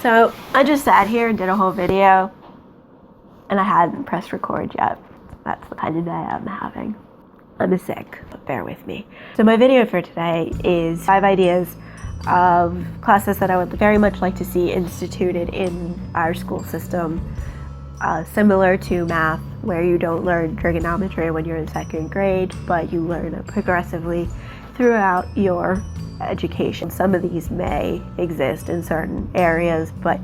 So I just sat here and did a whole video, and I hadn't pressed record yet. That's the kind of day I'm having. I'm sick, but bear with me. So my video for today is 5 ideas of classes that I would very much like to see instituted in our school system, similar to math, where you don't learn trigonometry when you're in 2nd grade, but you learn it progressively throughout your education. Some of these may exist in certain areas, but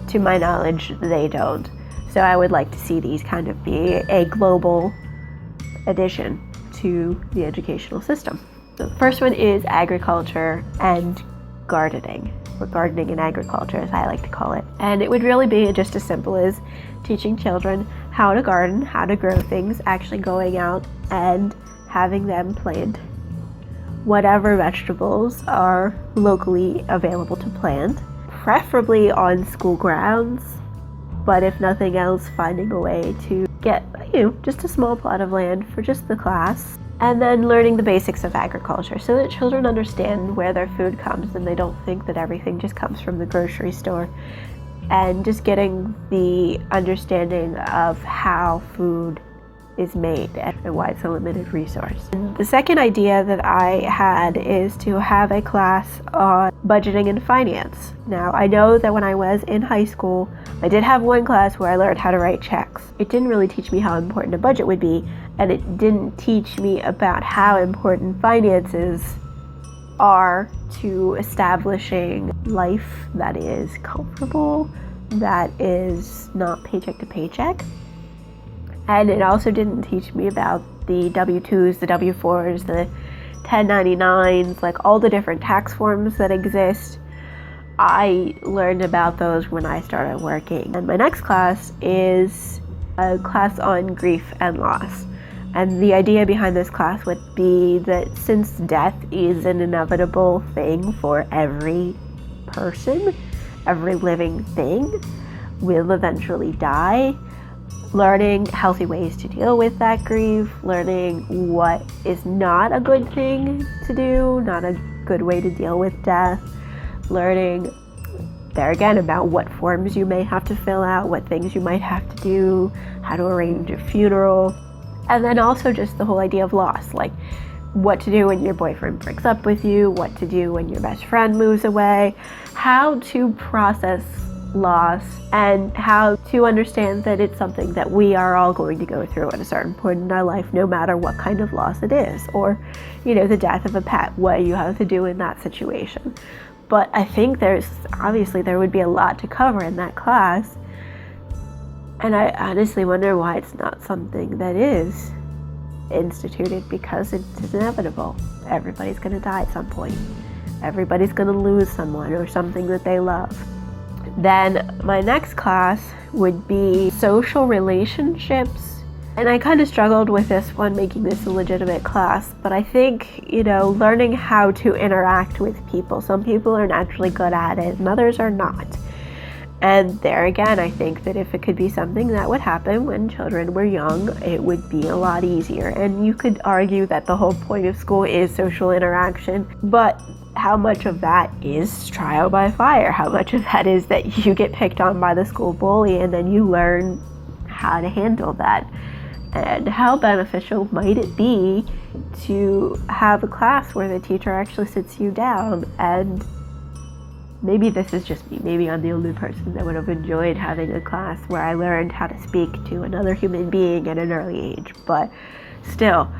to my knowledge, they don't. So I would like to see these kind of be a global addition to the educational system. So the first one is agriculture and gardening, or gardening and agriculture as I like to call it. And it would really be just as simple as teaching children how to garden, how to grow things, actually going out and having them plant whatever vegetables are locally available to plant, preferably on school grounds, but if nothing else, finding a way to get, just a small plot of land for just the class, and then learning the basics of agriculture so that children understand where their food comes and they don't think that everything just comes from the grocery store, and just getting the understanding of how food is made and why it's a limited resource. And the second idea that I had is to have a class on budgeting and finance. Now, I know that when I was in high school, I did have one class where I learned how to write checks. It didn't really teach me how important a budget would be, and it didn't teach me about how important finances are to establishing life that is comfortable, that is not paycheck to paycheck. And it also didn't teach me about the W-2s, the W-4s, the 1099s, like all the different tax forms that exist. I learned about those when I started working. And my next class is a class on grief and loss. And the idea behind this class would be that since death is an inevitable thing for every person, every living thing will eventually die, learning healthy ways to deal with that grief, learning what is not a good thing to do, not a good way to deal with death, learning there again about what forms you may have to fill out, what things you might have to do, how to arrange a funeral, and then also just the whole idea of loss, like what to do when your boyfriend breaks up with you, what to do when your best friend moves away, how to process loss, and how to understand that it's something that we are all going to go through at a certain point in our life, no matter what kind of loss it is, or the death of a pet, what you have to do in that situation. But I think there would be a lot to cover in that class, and I honestly wonder why it's not something that is instituted, because it's inevitable. Everybody's going to die at some point. Everybody's going to lose someone or something that they love. Then my next class would be social relationships. And I kind of struggled with this one, making this a legitimate class, but I think, learning how to interact with people. Some people are naturally good at it and others are not. And there again, I think that if it could be something that would happen when children were young, it would be a lot easier. And you could argue that the whole point of school is social interaction, but how much of that is trial by fire? How much of that is that you get picked on by the school bully and then you learn how to handle that? And how beneficial might it be to have a class where the teacher actually sits you down, and maybe this is just me, maybe I'm the only person that would have enjoyed having a class where I learned how to speak to another human being at an early age, but still,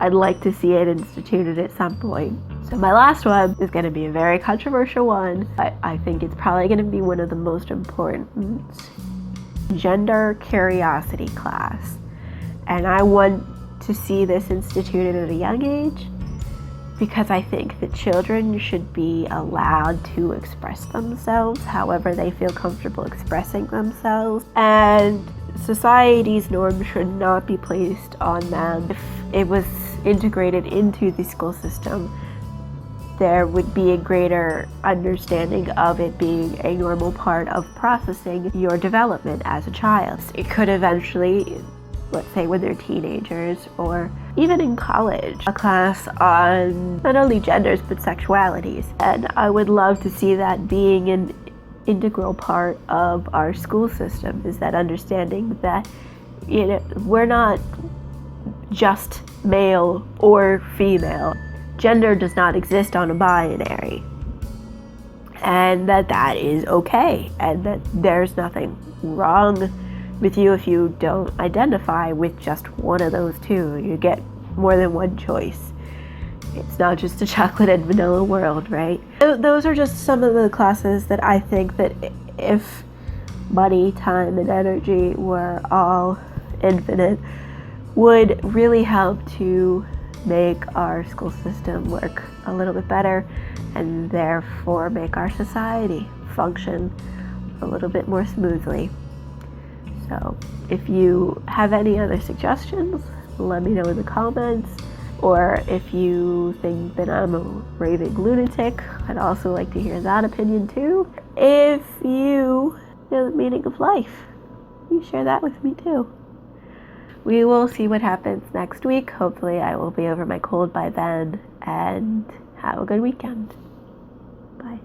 I'd like to see it instituted at some point. So my last one is going to be a very controversial one, but I think it's probably going to be one of the most important. Gender curiosity class. And I want to see this instituted at a young age, because I think that children should be allowed to express themselves however they feel comfortable expressing themselves, and society's norms should not be placed on them. If it was integrated into the school system, there would be a greater understanding of it being a normal part of processing your development as a child. It could eventually, let's say when they're teenagers or even in college, a class on not only genders but sexualities. And I would love to see that being an integral part of our school system, is that understanding that, we're not just male or female. Gender does not exist on a binary, and that is okay, and that there's nothing wrong with you if you don't identify with just one of those two. You get more than one choice. It's not just a chocolate and vanilla world, right? Those are just some of the classes that I think that if money, time, and energy were all infinite, would really help to make our school system work a little bit better, and therefore make our society function a little bit more smoothly. So if you have any other suggestions, let me know in the comments. Or if you think that I'm a raving lunatic, I'd also like to hear that opinion too. If you know the meaning of life, you share that with me too. We will see what happens next week. Hopefully I will be over my cold by then, and have a good weekend. Bye.